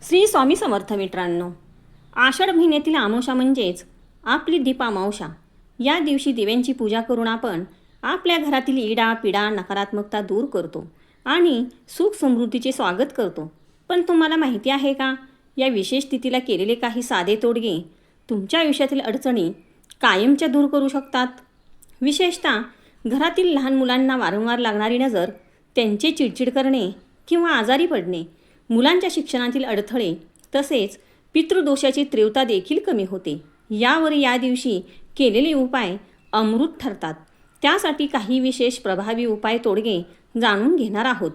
श्री स्वामी समर्थ मित्रांनो, आषाढ महिन्यातील अमावस्या म्हणजेच आपली दीपामावस्या. या दिवशी दिव्यांची पूजा करून आपण आपल्या घरातील इडा पिडा नकारात्मकता दूर करतो आणि सुख समृद्धीचे स्वागत करतो. पण तुम्हाला माहिती आहे का, या विशेष तिथीला केलेले काही साधे तोडगे तुमच्या आयुष्यातील अडचणी कायमच्या दूर करू शकतात. विशेषतः घरातील लहान मुलांना वारंवार लागणारी नजर, त्यांचे चिडचिड करणे किंवा आजारी पडणे, मुलांच्या शिक्षणातील अडथळे, तसेच पितृदोषाची तीव्रता देखील कमी होते. यावर या दिवशी केलेले उपाय अमृत ठरतात. त्यासाठी काही विशेष प्रभावी उपाय तोडगे जाणून घेणार आहोत.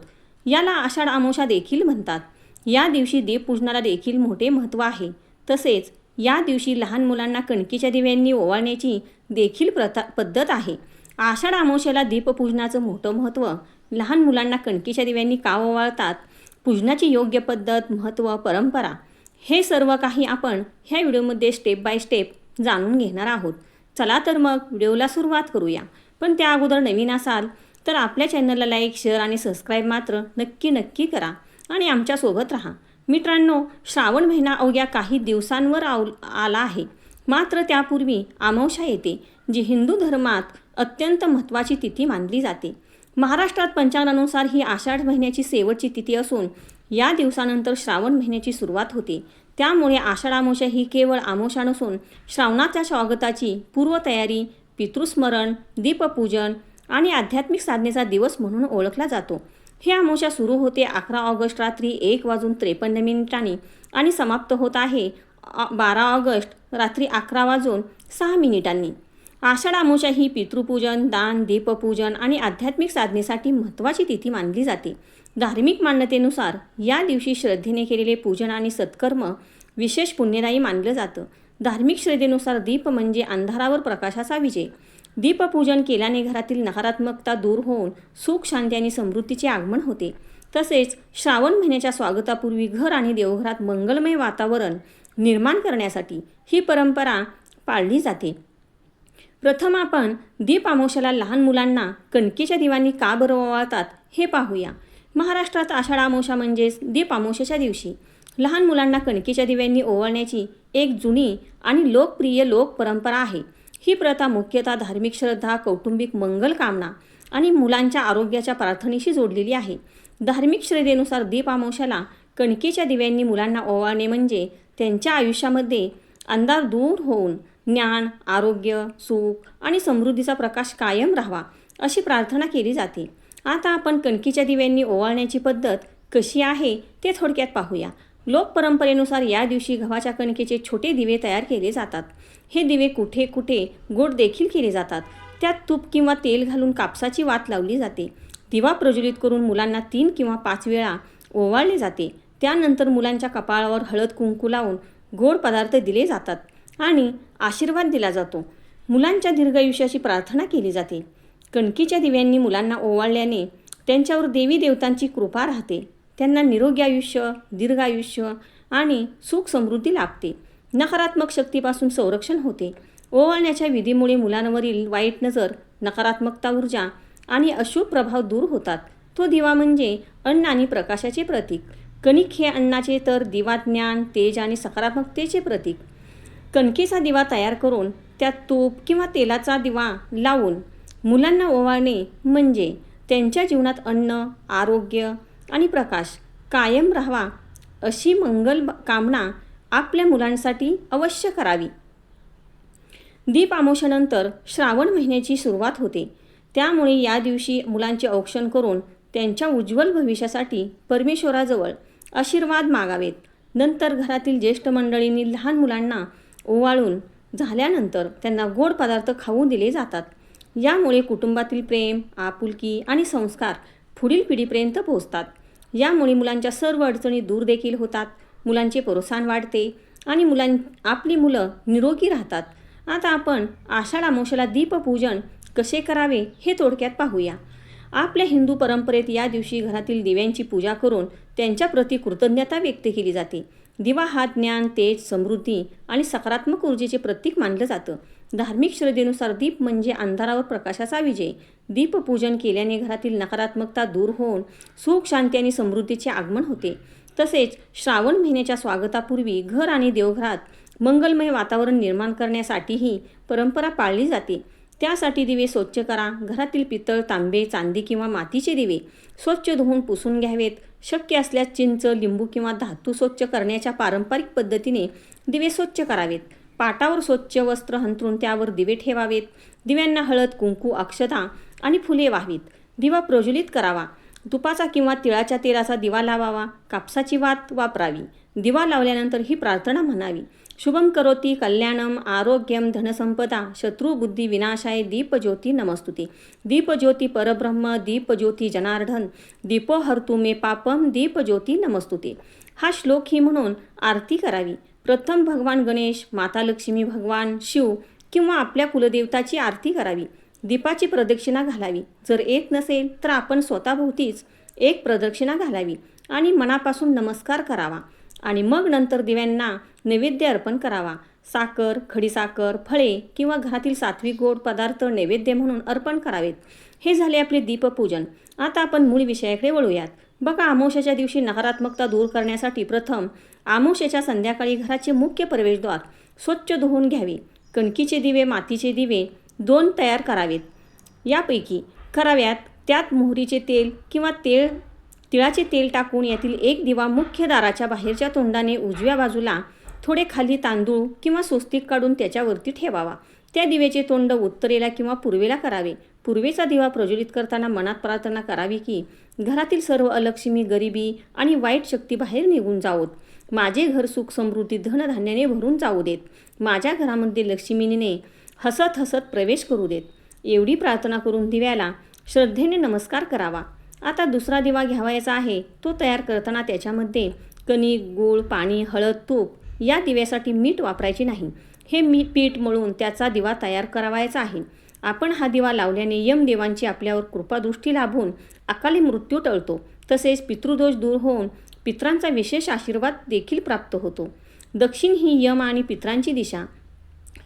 याला आषाढ अमावस्या देखील म्हणतात. या दिवशी दीपपूजनाला देखील मोठे महत्त्व आहे. तसेच या दिवशी लहान मुलांना कणकीच्या दिव्यांनी ओवाळण्याची देखील पद्धत आहे. आषाढ अमावस्येला दीपपूजनाचं मोठं महत्त्व. लहान मुलांना कणकीच्या दिव्यांनी का ओवाळतात, पूजनाची योग्य पद्धत, महत्त्व, परंपरा, हे सर्व काही आपण ह्या व्हिडिओमध्ये स्टेप बाय स्टेप जाणून घेणार आहोत. चला तर मग व्हिडिओला सुरुवात करूया. पण त्या अगोदर नवीन असाल तर आपल्या चॅनलला लाईक, शेअर आणि सबस्क्राईब मात्र नक्की करा आणि आमच्यासोबत राहा. मित्रांनो, श्रावण महिना अवघ्या काही दिवसांवर आला आहे. मात्र त्यापूर्वी अमावस्या येते, जी हिंदू धर्मात अत्यंत महत्त्वाची तिथी मानली जाते. महाराष्ट्रात पंचांगानुसार ही आषाढ महिन्याची शेवटची तिथी असून या दिवसानंतर श्रावण महिन्याची सुरुवात होते. त्यामुळे आषाढ अमावस्या ही केवळ अमावस्या नसून श्रावणाच्या स्वागताची पूर्वतयारी, पितृस्मरण, दीपपूजन आणि आध्यात्मिक साधनेचा दिवस म्हणून ओळखला जातो. ही अमावस्या सुरू होते 11 ऑगस्ट रात्री 1:53 आणि समाप्त होत आहे 12 ऑगस्ट रात्री 11:06. आषाढ अमावस्या ही पितृपूजन, दान, दीपपूजन आणि आध्यात्मिक साधनेसाठी महत्त्वाची तिथी मानली जाते. धार्मिक मान्यतेनुसार या दिवशी श्रद्धेने केलेले पूजन आणि सत्कर्म विशेष पुण्यदायी मानलं जातं. धार्मिक श्रद्धेनुसार दीप म्हणजे अंधारावर प्रकाशाचा विजय. दीपपूजन केल्याने घरातील नकारात्मकता दूर होऊन सुख, शांती आणि समृद्धीचे आगमन होते. तसेच श्रावण महिन्याच्या स्वागतापूर्वी घर आणि देवघरात मंगलमय वातावरण निर्माण करण्यासाठी ही परंपरा पाळली जाते. प्रथम आपण दीप अमावस्येला लहान मुलांना कणकेच्या दिव्यांनी का बरं ओवाळतात हे पाहूया. महाराष्ट्रात आषाढ अमावस्या म्हणजेच दीप अमावस्येच्या दिवशी लहान मुलांना कणकेच्या दिव्यांनी ओवाळण्याची एक जुनी आणि लोकप्रिय परंपरा आहे. ही प्रथा मुख्यतः धार्मिक श्रद्धा, कौटुंबिक मंगल कामना आणि मुलांच्या आरोग्याच्या प्रार्थनेशी जोडलेली आहे. धार्मिक श्रद्धेनुसार दीप अमावस्येला कणकेच्या दिव्यांनी मुलांना ओवाळणे म्हणजे त्यांच्या आयुष्यामध्ये अंधार दूर होऊन ज्ञान, आरोग्य, सुख आणि समृद्धीचा प्रकाश कायम राहावा अशी प्रार्थना केली जाते. आता आपण कणकीच्या दिव्यांनी ओवाळण्याची पद्धत कशी आहे ते थोडक्यात पाहूया. लोकपरंपरेनुसार या दिवशी गव्हाच्या कणकेचे छोटे दिवे तयार केले जातात. हे दिवे कुठे कुठे गोड देखील केले जातात. त्यात तूप किंवा तेल घालून कापसाची वात लावली जाते. दिवा प्रज्वलित करून मुलांना 3 किंवा 5 वेळा ओवाळले जाते. त्यानंतर मुलांच्या कपाळावर हळद कुंकू लावून गोड पदार्थ दिले जातात आणि आशीर्वाद दिला जातो. मुलांच्या दीर्घायुष्याची प्रार्थना केली जाते. कणकीच्या दिव्यांनी मुलांना ओवाळल्याने त्यांच्यावर देवी देवतांची कृपा राहते. त्यांना निरोगी आयुष्य, दीर्घायुष्य आणि सुख समृद्धी लाभते. नकारात्मक शक्तीपासून संरक्षण होते. ओवाळण्याच्या विधीमुळे मुलांवरील वाईट नजर, नकारात्मकता, ऊर्जा आणि अशुभ प्रभाव दूर होतात. तो दिवा म्हणजे अन्न आणि प्रकाशाचे प्रतीक. कणिक हे अन्नाचे तर दिवा ज्ञान, तेज आणि सकारात्मकतेचे प्रतीक. कणकेचा दिवा तयार करून त्यात तूप किंवा तेलाचा दिवा लावून मुलांना ओवाळणे म्हणजे त्यांच्या जीवनात अन्न, आरोग्य आणि प्रकाश कायम राहावा अशी मंगल कामना आपल्या मुलांसाठी अवश्य करावी. दीप अमावस्येनंतर श्रावण महिन्याची सुरुवात होते. त्यामुळे या दिवशी मुलांचे औक्षण करून त्यांच्या उज्ज्वल भविष्यासाठी परमेश्वराजवळ आशीर्वाद मागावेत. नंतर घरातील ज्येष्ठ मंडळींनी लहान मुलांना ओवाळून झाल्यानंतर त्यांना गोड पदार्थ खाऊ दिले जातात. यामुळे कुटुंबातील प्रेम, आपुलकी आणि संस्कार पुढील पिढीपर्यंत पोहोचतात. यामुळे मुलांच्या सर्व अडचणी दूर देखील होतात. मुलांचे प्रोत्साहन वाढते आणि आपली मुलं निरोगी राहतात. आता आपण आषाढ अमावस्येला दीपपूजन कसे करावे हे थोडक्यात पाहूया. आपल्या हिंदू परंपरेत या दिवशी घरातील दिव्यांची पूजा करून त्यांच्याप्रती कृतज्ञता व्यक्त केली जाते. दिवा हा ज्ञान, तेज, समृद्धी आणि सकारात्मक ऊर्जेचे प्रतीक मानलं जातं. धार्मिक श्रद्धेनुसार दीप म्हणजे अंधारावर प्रकाशाचा विजय. दीपपूजन केल्याने घरातील नकारात्मकता दूर होऊन सुख, शांती आणि समृद्धीचे आगमन होते. तसेच श्रावण महिन्याच्या स्वागतापूर्वी घर आणि देवघरात मंगलमय वातावरण निर्माण करण्यासाठीही परंपरा पाळली जाते. त्यासाठी दिवे स्वच्छ करा. घरातील पितळ, तांबे, चांदी किंवा मातीचे दिवे स्वच्छ धुवून पुसून घ्यावेत. शक्य असल्यास चिंच, लिंबू किंवा धातू स्वच्छ करण्याच्या पारंपरिक पद्धतीने दिवे स्वच्छ करावेत. पाटावर स्वच्छ वस्त्र अंथरून त्यावर दिवे ठेवावेत. दिव्यांना हळद, कुंकू, अक्षता आणि फुले वाहावीत. दिवा प्रज्वलित करावा. तुपाचा किंवा तिळाच्या तेलाचा दिवा लावावा. कापसाची वात वापरावी. दिवा लावल्यानंतर ही प्रार्थना म्हणावी: शुभम करोती कल्याणम आरोग्यम धनसंपदा शत्रुबुद्धी विनाशाय दीपज्योती नमस्तुते. दीपज्योती परब्रह्म दीपज्योती जनार्दन दीपो हरतु मे पापम दीपज्योती नमस्तुते. हा श्लोक ही म्हणून आरती करावी. प्रथम भगवान गणेश, माता लक्ष्मी, भगवान शिव किंवा आपल्या कुलदेवताची आरती करावी. दीपाची प्रदक्षिणा घालावी. जर येत नसेल तर आपण स्वतःभोवतीच एक प्रदक्षिणा घालावी आणि मनापासून नमस्कार करावा आणि मग नंतर दिव्यांना नैवेद्य अर्पण करावा. साखर, खडीसाखर, फळे किंवा घरातील सात्विक गोड पदार्थ नैवेद्य म्हणून अर्पण करावेत. हे झाले आपले दीपपूजन. आता आपण मूळ विषयाकडे वळूयात. बघा, अमावस्येच्या दिवशी नकारात्मकता दूर करण्यासाठी प्रथम अमावस्येच्या संध्याकाळी घराचे मुख्य प्रवेशद्वार स्वच्छ धुवून घ्यावे. कणकीचे दिवे, मातीचे दिवे 2 तयार करावेत. यापैकी कराव्यात त्यात मोहरीचे तेल किंवा तिळाचे तेल टाकून यातील एक दिवा मुख्य दाराच्या बाहेरच्या तोंडाने उजव्या बाजूला थोडे खाली तांदूळ किंवा स्वस्तिक काढून त्याच्यावरती ठेवावा. त्या दिव्याचे तोंड उत्तरेला किंवा पूर्वेला करावे. पूर्वेचा दिवा प्रज्वलित करताना मनात प्रार्थना करावी की घरातील सर्व अलक्ष्मी, गरिबी आणि वाईट शक्ती बाहेर निघून जावोत. माझे घर सुख, समृद्धी, धनधान्याने भरून जाऊ देत. माझ्या घरामध्ये लक्ष्मीने हसत हसत प्रवेश करू देत. एवढी प्रार्थना करून दिव्याला श्रद्धेने नमस्कार करावा. आता दुसरा दिवा घ्यावायचा आहे. तो तयार करताना त्याच्यामध्ये कणिक, गूळ, पाणी, हळद, तूप या दिव्यासाठी मीठ वापरायचे नाही. हे पीठ मळून त्याचा दिवा तयार करावायचा आहे. आपण हा दिवा लावल्याने यमदेवांची आपल्यावर कृपादृष्टी लाभून अकाली मृत्यू टळतो. तसेच पितृदोष दूर होऊन पितरांचा विशेष आशीर्वाद देखील प्राप्त होतो. दक्षिण ही यम आणि पितरांची दिशा.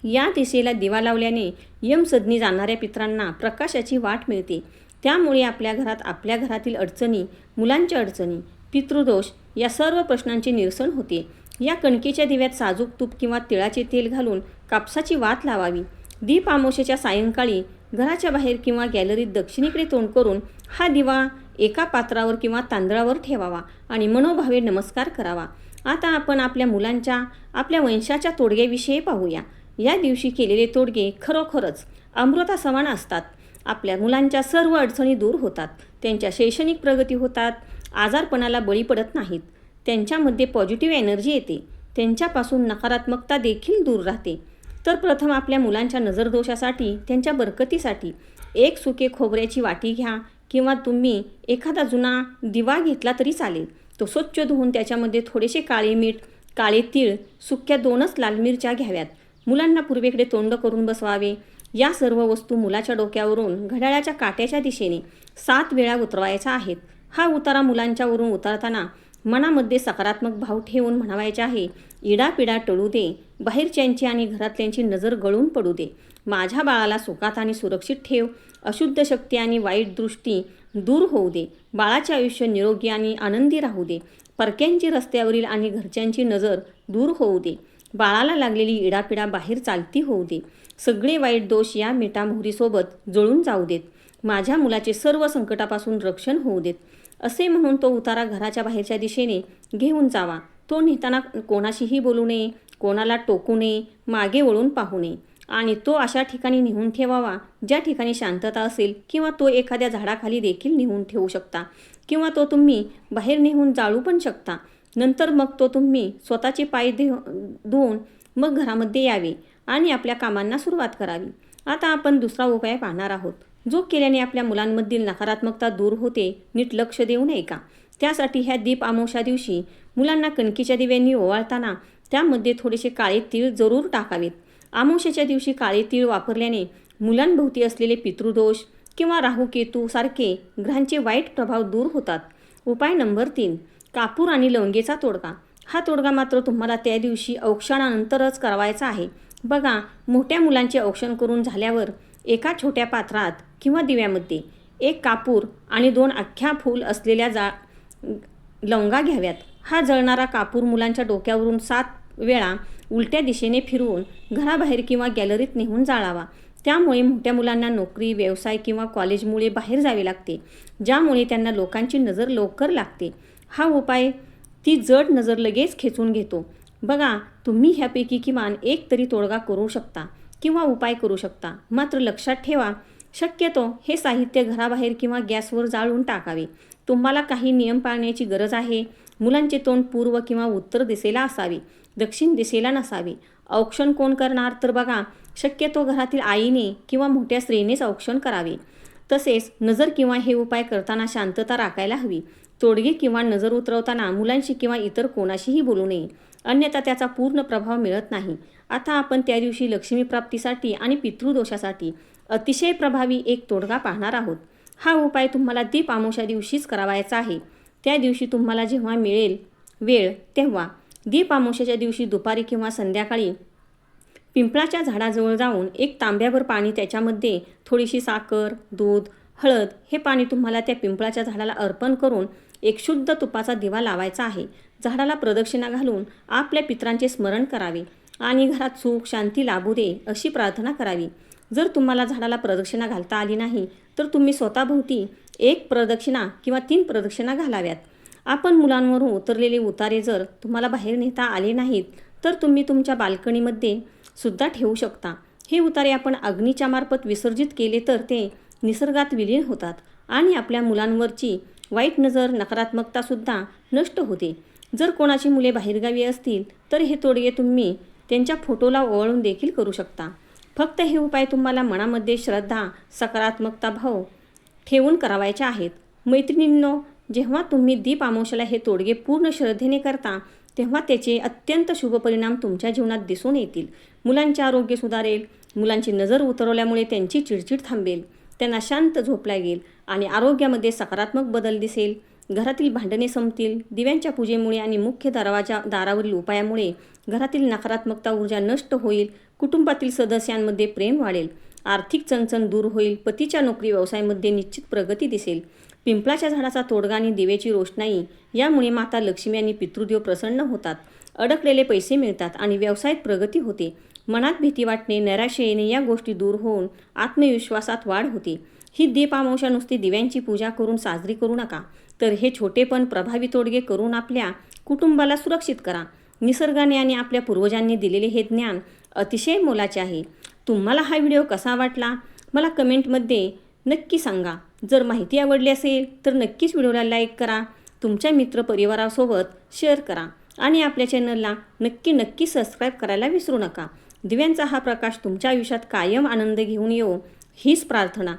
या दिशेला दिवा लावल्याने यमसदनी जाणाऱ्या पितरांना प्रकाशाची वाट मिळते. त्यामुळे आपल्या घरातील अडचणी, मुलांच्या अडचणी, पितृदोष या सर्व प्रश्नांचे निरसन होते. या कणकेच्या दिव्यात साजूक तूप किंवा तिळाचे तेल घालून कापसाची वात लावावी. दीप अमावस्येच्या सायंकाळी घराच्या बाहेर किंवा गॅलरीत दक्षिणेकडे तोंड करून हा दिवा एका पात्रावर किंवा तांदळावर ठेवावा आणि मनोभावे नमस्कार करावा. आता आपण आपल्या वंशाच्या तोडग्याविषयी पाहूया. या दिवशी केलेले तोडगे खरोखरच अमृतासमान असतात. आपल्या मुलांच्या सर्व अडचणी दूर होतात. त्यांच्या शैक्षणिक प्रगती होतात. आजारपणाला बळी पडत नाहीत. त्यांच्यामध्ये पॉझिटिव्ह एनर्जी येते. त्यांच्यापासून नकारात्मकता देखील दूर राहते. तर प्रथम आपल्या मुलांच्या नजरदोषासाठी, त्यांच्या बरकतीसाठी एक सुके खोबऱ्याची वाटी घ्या किंवा तुम्ही एखादा जुना दिवा घेतला तरी चालेल. तो स्वच्छ धुवून त्याच्यामध्ये थोडेसे काळे मीठ, काळे तीळ, सुक्या 2 लाल मिरच्या घ्याव्यात. मुलांना पूर्वेकडे तोंड करून बसवावे. या सर्व वस्तू मुलाच्या डोक्यावरून घड्याळाच्या काट्याच्या दिशेने 7 वेळा उतरवायच्या आहेत. हा उतारा मुलांच्यावरून उतरताना मनामध्ये सकारात्मक भाव ठेवून म्हणावायचे आहे: इडापिडा टळू दे, बाहेरच्यांची आणि घरातल्यांची नजर गळून पडू दे. माझ्या बाळाला सुखात आणि सुरक्षित ठेव. अशुद्ध शक्ती आणि वाईट दृष्टी दूर होऊ दे. बाळाचे आयुष्य निरोगी आणि आनंदी राहू दे. परक्यांची रस्त्यावरील आणि घरच्यांची नजर दूर होऊ दे. बाळाला लागलेली इडापिडा बाहेर चालती होऊ दे. सगळे वाईट दोष या मीठा मोहरीसोबत जळून जाऊ देत. माझ्या मुलाचे सर्व संकटापासून रक्षण होऊ देत. असे म्हणून तो उतारा घराच्या बाहेरच्या दिशेने घेऊन जावा. तो नेताना कोणाशीही बोलू नये, कोणाला टोकू नये, मागे वळून पाहू नये आणि तो अशा ठिकाणी नेऊन ठेवावा ज्या ठिकाणी शांतता असेल किंवा तो एखाद्या झाडाखाली देखील नेऊन ठेवू शकता किंवा तो तुम्ही बाहेर नेऊन जाळू पण शकता. नंतर मग तो तुम्ही स्वतःचे पाय धुवून मग घरामध्ये यावे आणि आपल्या कामांना सुरुवात करावी. आता आपण दुसरा उपाय पाहणार आहोत, जो केल्याने आपल्या मुलांमधील नकारात्मकता दूर होते. नीट लक्ष देऊ नये का? त्यासाठी ह्या दीप अमावस्या दिवशी मुलांना कणकीच्या दिव्यांनी ओवाळताना त्यामध्ये थोडेसे काळे तीळ जरूर टाकावेत. अमावस्येच्या दिवशी काळे तीळ वापरल्याने मुलांभोवती असलेले पितृदोष किंवा राहू-केतू सारखे ग्रहांचे वाईट प्रभाव दूर होतात. उपाय नंबर 3, कापूर आणि लवंगेचा तोडगा. हा तोडगा मात्र तुम्हाला त्या दिवशी औक्षणानंतरच करावायचा आहे. बघा, मोठ्या मुलांचे औक्षण करून झाल्यावर एका छोट्या पात्रात किंवा दिव्यामध्ये 1 कापूर आणि 2 अख्ख्या फूल असलेल्या लवंगा घ्याव्यात. हा जळणारा कापूर मुलांच्या डोक्यावरून 7 वेळा उलट्या दिशेने फिरवून घराबाहेर किंवा गॅलरीत नेऊन जाळावा. त्यामुळे मोठ्या मुलांना नोकरी, व्यवसाय किंवा कॉलेजमुळे बाहेर जावे लागते, ज्यामुळे त्यांना लोकांची नजर लवकर लागते. हा उपाय ती जड नजर लगेच खेचून घेतो. बघा, तुम्ही ह्यापैकी किमान एक तरी तोडगा करू शकता किंवा उपाय करू शकता. मात्र लक्षात ठेवा, शक्यतो हे साहित्य घराबाहेर किंवा गॅसवर जाळून टाकावे. तुम्हाला काही नियम पाळण्याची गरज आहे. मुलांचे तोंड पूर्व किंवा उत्तर दिशेला असावे, दक्षिण दिशेला नसावे. औक्षण कोण करणार तर बघा, शक्यतो घरातील आईने किंवा मोठ्या स्त्रीनेच औक्षण करावे. तसेच नजर किंवा हे उपाय करताना शांतता राखायला हवी. तोडगे किंवा नजर उतरवताना मुलांशी किंवा इतर कोणाशीही बोलू नये, अन्यथा त्याचा पूर्ण प्रभाव मिळत नाही. आता आपण त्या दिवशी लक्ष्मीप्राप्तीसाठी आणि पितृदोषासाठी अतिशय प्रभावी एक तोडगा पाहणार आहोत. हा उपाय तुम्हाला दीप अमावस्या दिवशीच करावायचा आहे. त्या दिवशी तुम्हाला जेव्हा मिळेल वेळ तेव्हा दीप अमावस्येच्या दिवशी दुपारी किंवा संध्याकाळी पिंपळाच्या झाडाजवळ जाऊन एक तांब्याभर पाणी, त्याच्यामध्ये थोडीशी साखर, दूध, हळद हे पाणी तुम्हाला त्या पिंपळाच्या झाडाला अर्पण करून एक शुद्ध तुपाचा दिवा लावायचा आहे. झाडाला प्रदक्षिणा घालून आपल्या पितरांचे स्मरण करावे आणि घरात सुख शांती लाभू दे अशी प्रार्थना करावी. जर तुम्हाला झाडाला प्रदक्षिणा घालता आली नाही तर तुम्ही स्वतःभोवती 1 प्रदक्षिणा किंवा 3 प्रदक्षिणा घालाव्यात. आपण मुलांवरून उतरलेले उतारे जर तुम्हाला बाहेर नेता आले नाहीत तर तुम्ही तुमच्या बाल्कनीमध्ये सुद्धा ठेवू शकता. हे उतारे आपण अग्नीच्या मार्फत विसर्जित केले तर ते निसर्गात विलीन होतात आणि आपल्या मुलांवरची वाईट नजर, नकारात्मकतासुद्धा नष्ट होते. जर कोणाची मुले बाहेरगावी असतील तर हे तोडगे तुम्ही त्यांच्या फोटोला ओवाळून देखील करू शकता. फक्त हे उपाय तुम्हाला मनामध्ये श्रद्धा, सकारात्मकता भाव ठेवून करावायचे आहेत. मैत्रिणींनो, जेव्हा तुम्ही दीप अमावस्येला हे तोडगे पूर्ण श्रद्धेने करता तेव्हा त्याचे अत्यंत शुभ परिणाम तुमच्या जीवनात दिसून येतील. मुलांचे आरोग्य सुधारेल, मुलांची नजर उतरवल्यामुळे त्यांची चिडचिड थांबेल, त्यांना शांत झोप लागेल आणि आरोग्यामध्ये सकारात्मक बदल दिसेल. घरातील भांडणे संपतील. दिव्यांच्या पूजेमुळे आणि मुख्य दारावरील उपायामुळे घरातील नकारात्मकता ऊर्जा नष्ट होईल. कुटुंबातील सदस्यांमध्ये प्रेम वाढेल. आर्थिक चणचण दूर होईल. पतीच्या नोकरी व्यवसायामध्ये निश्चित प्रगती दिसेल. पिंपळाच्या झाडाचा तोडगा आणि दिवेची रोषणाई यामुळे माता लक्ष्मी आणि पितृदेव प्रसन्न होतात. अडकलेले पैसे मिळतात आणि व्यवसायात प्रगती होते. मनात भीती वाटणे, नैराश्य येणे या गोष्टी दूर होऊन आत्मविश्वासात वाढ होते. ही दीप अमावस्या नुसती दिव्यांची पूजा करून साजरी करू नका, तर हे छोटे पण प्रभावी तोडगे करून आपल्या कुटुंबाला सुरक्षित करा. निसर्गाने आणि आपल्या पूर्वजांनी दिलेले हे ज्ञान अतिशय मोलाचे आहे. तुम्हाला हा व्हिडिओ कसा वाटला मला कमेंटमध्ये नक्की सांगा. जर माहिती आवडली असेल तर नक्कीच व्हिडिओला लाईक करा, तुमच्या मित्रपरिवारासोबत शेअर करा आणि आपल्या चॅनलला नक्की सबस्क्राईब करायला विसरू नका. दिव्यांचा हा प्रकाश तुमच्या आयुष्यात कायम आनंद घेऊन येवो हीच प्रार्थना.